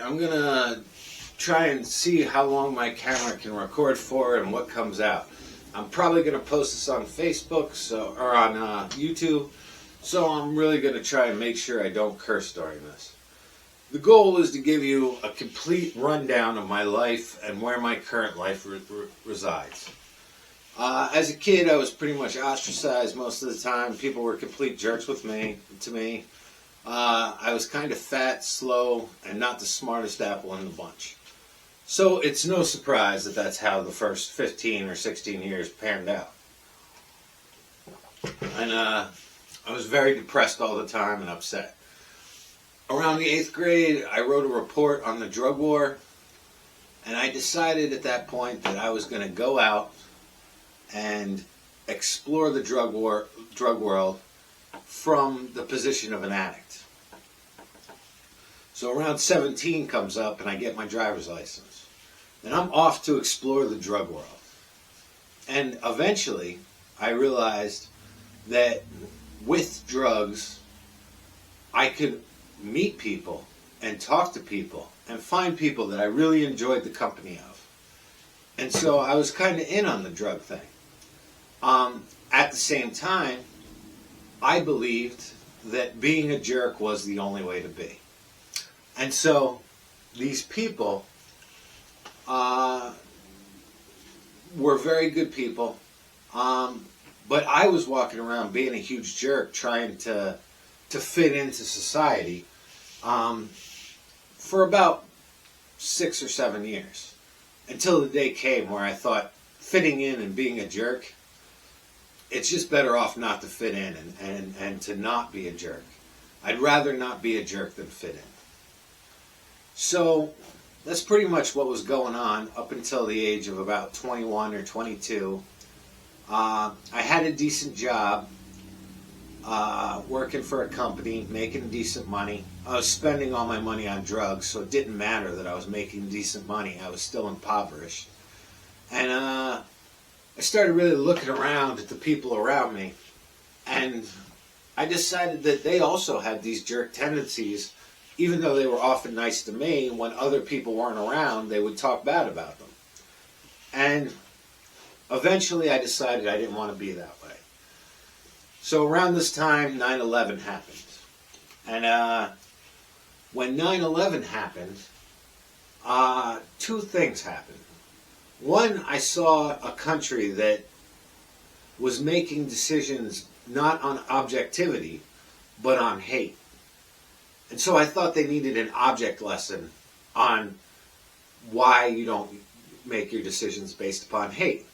I'm gonna try and see how long my camera can record for and what comes out. I'm probably gonna post this on Facebook or on YouTube, so I'm really gonna try and make sure I don't curse during this. The goal is to give you a complete rundown of my life and where my current life resides. As a kid, I was pretty much ostracized most of the time. People were complete jerks to me. I was kind of fat, slow, and not the smartest apple in the bunch. So it's no surprise that that's how the first 15 or 16 years panned out. And I was very depressed all the time and upset. Around the 8th grade, I wrote a report on the drug war, and I decided at that point that I was going to go out and explore the drug world from the position of an addict. So around 17 comes up and I get my driver's license. And I'm off to explore the drug world. And eventually I realized that with drugs I could meet people and talk to people and find people that I really enjoyed the company of. And so I was kind of in on the drug thing. At the same time, I believed that being a jerk was the only way to be. And so these people were very good people, but I was walking around being a huge jerk, trying to fit into society for about 6 or 7 years, until the day came where I thought fitting in and being a jerk, it's just better off not to fit in and to not be a jerk. I'd rather not be a jerk than fit in. So that's pretty much what was going on up until the age of about 21 or 22. I had a decent job, working for a company, making decent money. I was spending all my money on drugs, so it didn't matter that I was making decent money. I was still impoverished. And I started really looking around at the people around me, and I decided that they also had these jerk tendencies. Even though they were often nice to me, when other people weren't around, they would talk bad about them. And eventually I decided I didn't want to be that way. So around this time, 9/11 happened. And when 9/11 happened, 2 things happened. One, I saw a country that was making decisions not on objectivity, but on hate. And so I thought they needed an object lesson on why you don't make your decisions based upon hate.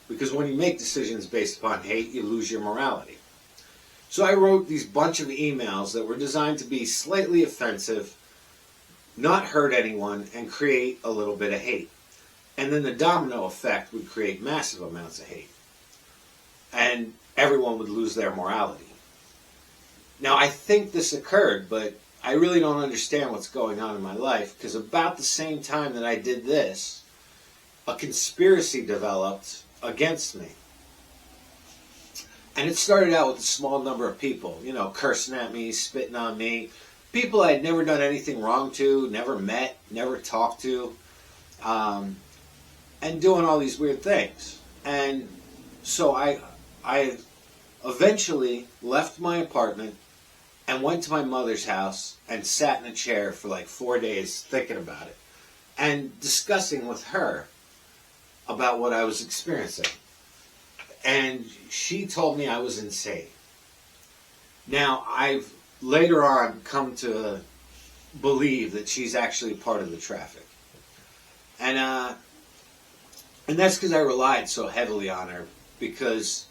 Because when you make decisions based upon hate, you lose your morality. So I wrote these bunch of emails that were designed to be slightly offensive, not hurt anyone, and create a little bit of hate. And then the domino effect would create massive amounts of hate. And everyone would lose their morality. Now, I think this occurred, but I really don't understand what's going on in my life, because about the same time that I did this, a conspiracy developed against me. And it started out with a small number of people, cursing at me, spitting on me, people I had never done anything wrong to, never met, never talked to, and doing all these weird things. And so I eventually left my apartment and went to my mother's house and sat in a chair for like 4 days thinking about it and discussing with her about what I was experiencing. And she told me I was insane. Now, I've later on come to believe that she's actually part of the traffic. And that's because I relied so heavily on her, because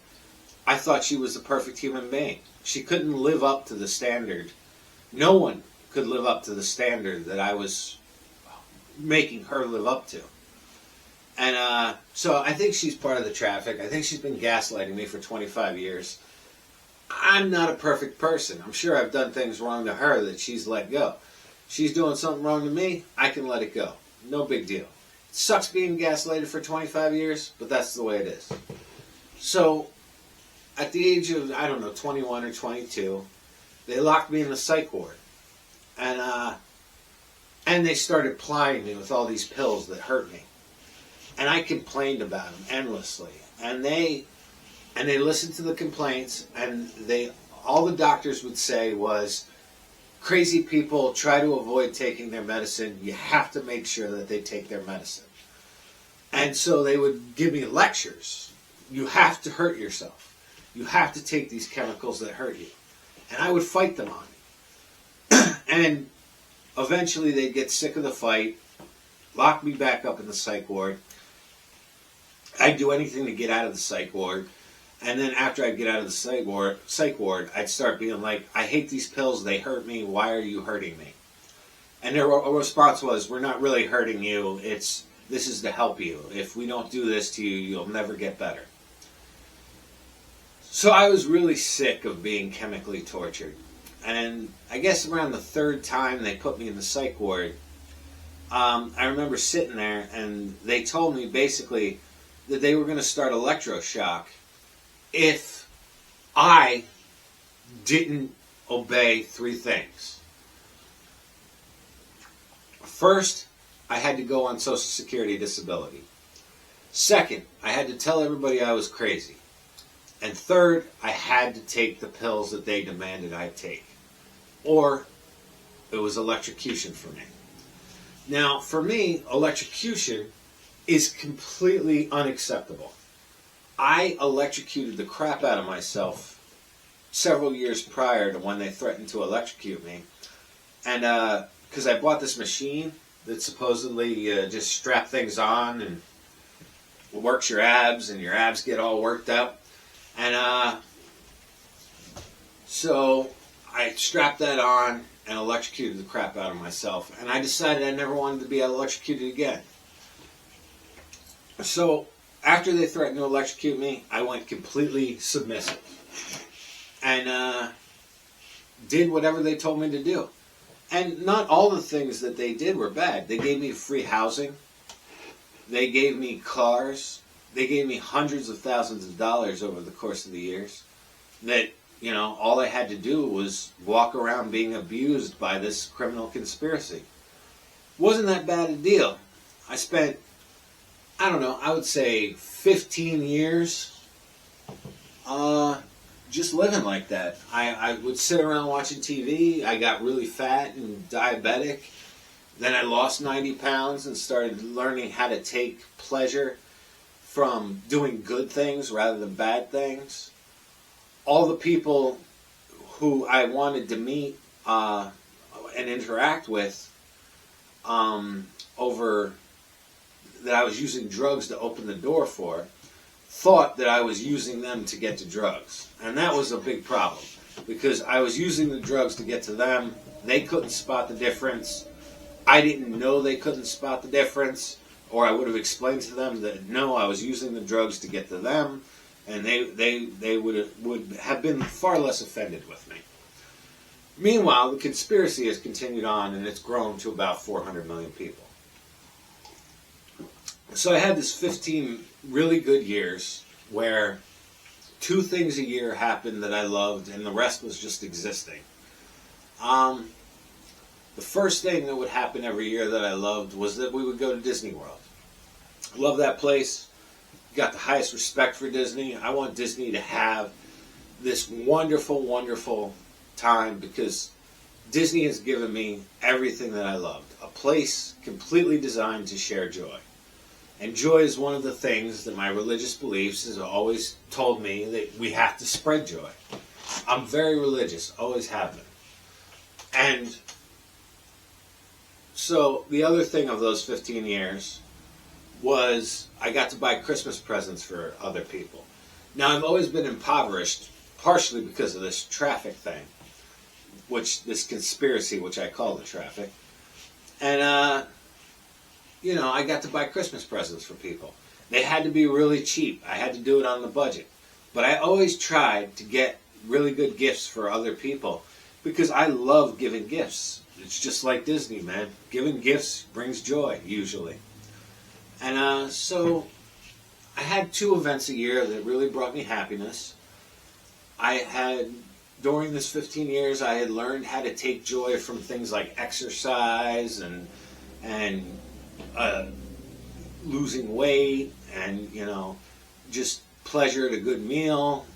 I thought she was the perfect human being. She couldn't live up to the standard. No one could live up to the standard that I was making her live up to. And so I think she's part of the traffic. I think she's been gaslighting me for 25 years. I'm not a perfect person. I'm sure I've done things wrong to her that she's let go. She's doing something wrong to me, I can let it go. No big deal. It sucks being gaslighted for 25 years, but that's the way it is. So at the age of, 21 or 22, they locked me in the psych ward. And And they started plying me with all these pills that hurt me. And I complained about them endlessly. And they listened to the complaints, and all the doctors would say was, crazy people try to avoid taking their medicine. You have to make sure that they take their medicine. And so they would give me lectures. You have to hurt yourself. You have to take these chemicals that hurt you. And I would fight them on it. And eventually they'd get sick of the fight, lock me back up in the psych ward. I'd do anything to get out of the psych ward. And then after I'd get out of the psych ward, I'd start being like, I hate these pills, they hurt me, why are you hurting me? And their response was, we're not really hurting you, this is to help you. If we don't do this to you, you'll never get better. So I was really sick of being chemically tortured. And I guess around the third time they put me in the psych ward, I remember sitting there and they told me basically that they were going to start electroshock if I didn't obey three things. First, I had to go on Social Security disability. Second, I had to tell everybody I was crazy. And third, I had to take the pills that they demanded I take. Or it was electrocution for me. Now, for me, electrocution is completely unacceptable. I electrocuted the crap out of myself several years prior to when they threatened to electrocute me. And because I bought this machine that supposedly just strap things on and works your abs, and your abs get all worked up. And so I strapped that on and electrocuted the crap out of myself. And I decided I never wanted to be electrocuted again. So after they threatened to electrocute me, I went completely submissive. And did whatever they told me to do. And not all the things that they did were bad. They gave me free housing. They gave me cars. They gave me hundreds of thousands of dollars over the course of the years. That, you know, all I had to do was walk around being abused by this criminal conspiracy. Wasn't that bad a deal. I spent, I don't know, I would say 15 years just living like that. I would sit around watching TV. I got really fat and diabetic. Then I lost 90 pounds and started learning how to take pleasure from doing good things rather than bad things. All the people who I wanted to meet and interact with over that I was using drugs to open the door for, thought that I was using them to get to drugs. And that was a big problem, because I was using the drugs to get to them. They couldn't spot the difference. I didn't know they couldn't spot the difference, or I would have explained to them that no, I was using the drugs to get to them, and they would have been far less offended with me. Meanwhile, the conspiracy has continued on, and it's grown to about 400 million people. So I had this 15 really good years where 2 things a year happened that I loved, and the rest was just existing. The first thing that would happen every year that I loved was that we would go to Disney World. Love that place. Got the highest respect for Disney. I want Disney to have this wonderful, wonderful time, because Disney has given me everything that I loved. A place completely designed to share joy. And joy is one of the things that my religious beliefs has always told me that we have to spread joy. I'm very religious, always have been. And so the other thing of those 15 years was I got to buy Christmas presents for other people. Now, I've always been impoverished, partially because of this traffic thing, this conspiracy, which I call the traffic. And, you know, I got to buy Christmas presents for people. They had to be really cheap. I had to do it on the budget. But I always tried to get really good gifts for other people, because I love giving gifts. It's just like Disney, man. Giving gifts brings joy, usually. And so I had 2 events a year that really brought me happiness. I had during this 15 years, I had learned how to take joy from things like exercise and losing weight, and just pleasure at a good meal,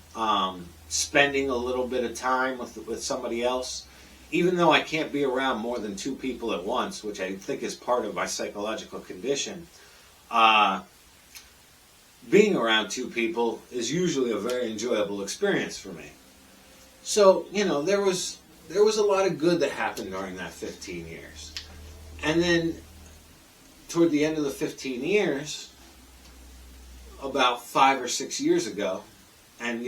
spending a little bit of time with somebody else. Even though I can't be around more than two people at once, which I think is part of my psychological condition, being around two people is usually a very enjoyable experience for me. So, there was a lot of good that happened during that 15 years. And then, toward the end of the 15 years, about 5 or 6 years ago, and,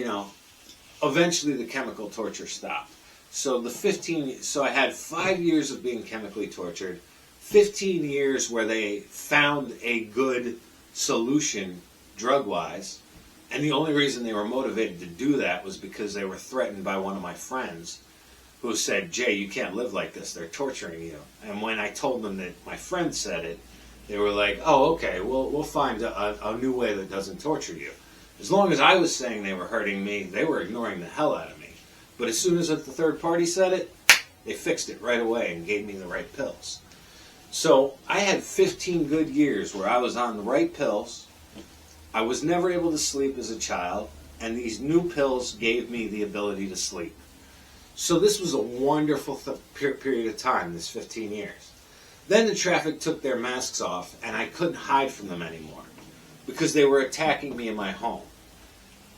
eventually the chemical torture stopped. So I had 5 years of being chemically tortured, 15 years where they found a good solution drug-wise, and the only reason they were motivated to do that was because they were threatened by one of my friends who said, "Jay, you can't live like this, they're torturing you." And when I told them that my friend said it, they were like, "Oh, okay, we'll find a new way that doesn't torture you." As long as I was saying they were hurting me, they were ignoring the hell out of me. But as soon as the third party said it, they fixed it right away and gave me the right pills. So I had 15 good years where I was on the right pills. I was never able to sleep as a child, and these new pills gave me the ability to sleep. So this was a wonderful period of time, this 15 years. Then the traffic took their masks off, and I couldn't hide from them anymore because they were attacking me in my home.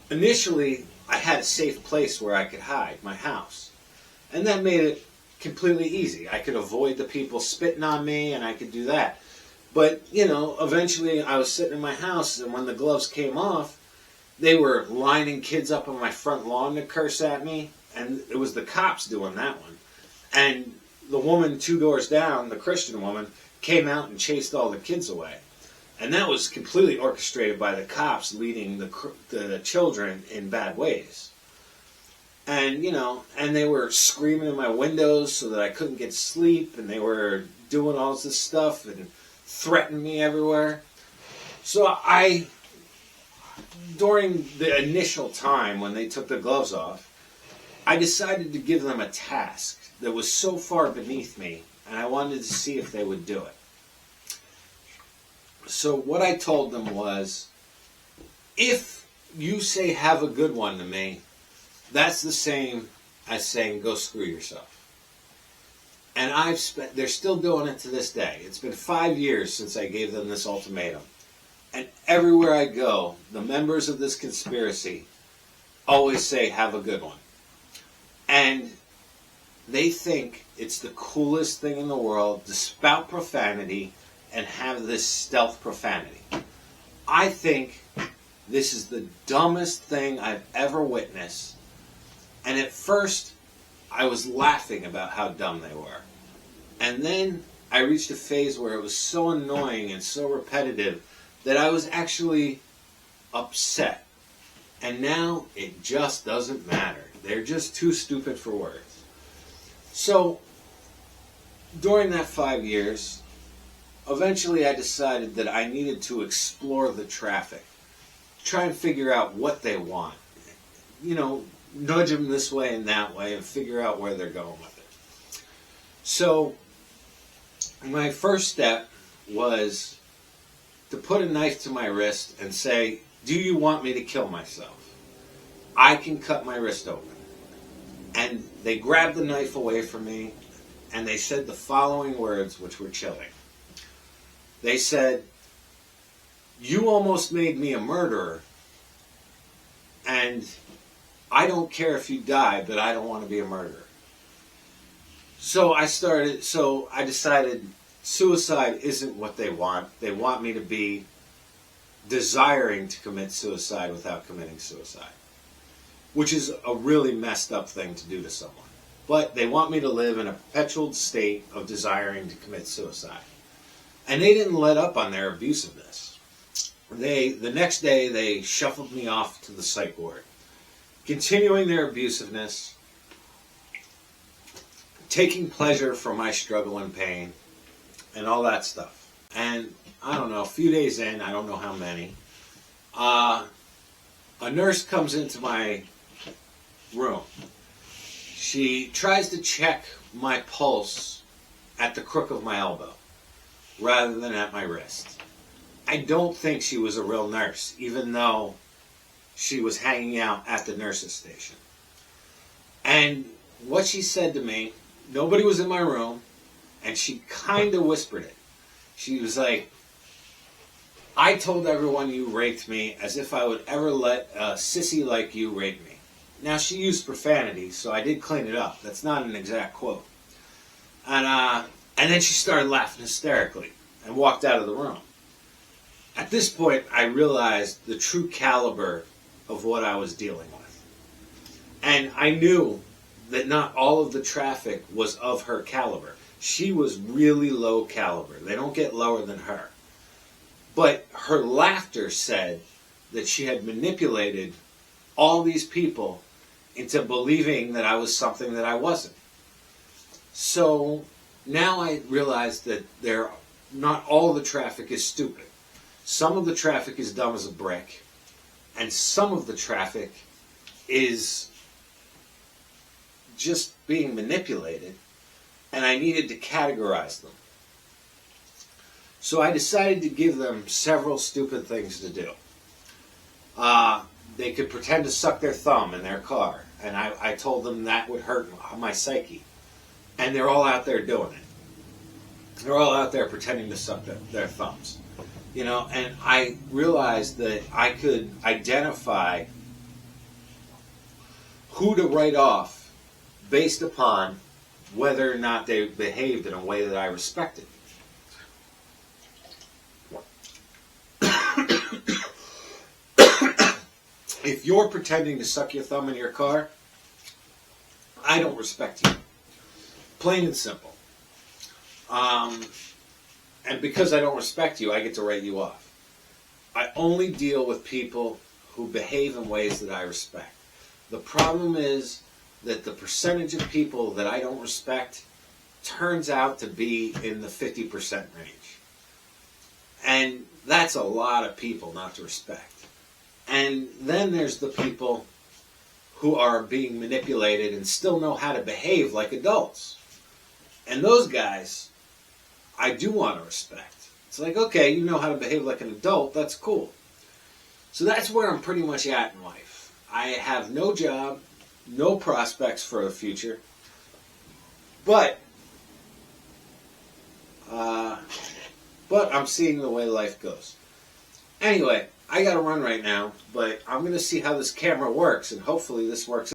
Initially, I had a safe place where I could hide, my house. And that made it completely easy. I could avoid the people spitting on me, and I could do that. But, eventually I was sitting in my house, and when the gloves came off, they were lining kids up on my front lawn to curse at me, and it was the cops doing that one. And the woman 2 doors down, the Christian woman, came out and chased all the kids away. And that was completely orchestrated by the cops leading the children in bad ways. And, and they were screaming in my windows so that I couldn't get sleep, and they were doing all this stuff and threatened me everywhere. So during the initial time when they took the gloves off, I decided to give them a task that was so far beneath me, and I wanted to see if they would do it. So what I told them was, if you say "have a good one" to me, that's the same as saying "go screw yourself." And they're still doing it to this day. It's been 5 years since I gave them this ultimatum. And everywhere I go, the members of this conspiracy always say "have a good one." And they think it's the coolest thing in the world to spout profanity and have this stealth profanity. I think this is the dumbest thing I've ever witnessed. And at first, I was laughing about how dumb they were. And then I reached a phase where it was so annoying and so repetitive that I was actually upset. And now it just doesn't matter. They're just too stupid for words. So, during that 5 years, eventually I decided that I needed to explore the traffic. Try and figure out what they want. Nudge them this way and that way and figure out where they're going with it. So, my first step was to put a knife to my wrist and say, "Do you want me to kill myself? I can cut my wrist open." And they grabbed the knife away from me, and they said the following words, which were chilling. They said, "You almost made me a murderer, and I don't care if you die, but I don't want to be a murderer." So I decided suicide isn't what they want. They want me to be desiring to commit suicide without committing suicide, which is a really messed up thing to do to someone. But they want me to live in a perpetual state of desiring to commit suicide. And they didn't let up on their abusiveness. The next day, they shuffled me off to the psych ward, continuing their abusiveness, taking pleasure from my struggle and pain, and all that stuff. And I don't know, a few days in, I don't know how many, a nurse comes into my room, She tries to check my pulse at the crook of my elbow rather than at my wrist. I don't think she was a real nurse, even though she was hanging out at the nurse's station. And what she said to me, nobody was in my room, and she kind of whispered it. She was like, I told everyone you raped me as if I would ever let a sissy like you rape me. Now, she used profanity, so I did clean it up. That's not an exact quote. And then she started laughing hysterically and walked out of the room. At this point, I realized the true caliber of what I was dealing with. And I knew that not all of the traffic was of her caliber. She was really low caliber. They don't get lower than her. But her laughter said that she had manipulated all these people into believing that I was something that I wasn't. So now I realize that not all the traffic is stupid. Some of the traffic is dumb as a brick, and some of the traffic is just being manipulated, and I needed to categorize them. So I decided to give them several stupid things to do. They could pretend to suck their thumb in their car, and I told them that would hurt my psyche. And they're all out there doing it. They're all out there pretending to suck their thumbs. You know, and I realized that I could identify who to write off based upon whether or not they behaved in a way that I respected. If you're pretending to suck your thumb in your car, I don't respect you. Plain and simple. And because I don't respect you, I get to write you off. I only deal with people who behave in ways that I respect. The problem is that the percentage of people that I don't respect turns out to be in the 50% range. And that's a lot of people not to respect. And then there's the people who are being manipulated and still know how to behave like adults. And those guys, I do want to respect. It's like, okay, you know how to behave like an adult, that's cool. So that's where I'm pretty much at in life. I have no job, no prospects for the future, but I'm seeing the way life goes. Anyway, I gotta run right now, but I'm gonna see how this camera works, and hopefully this works.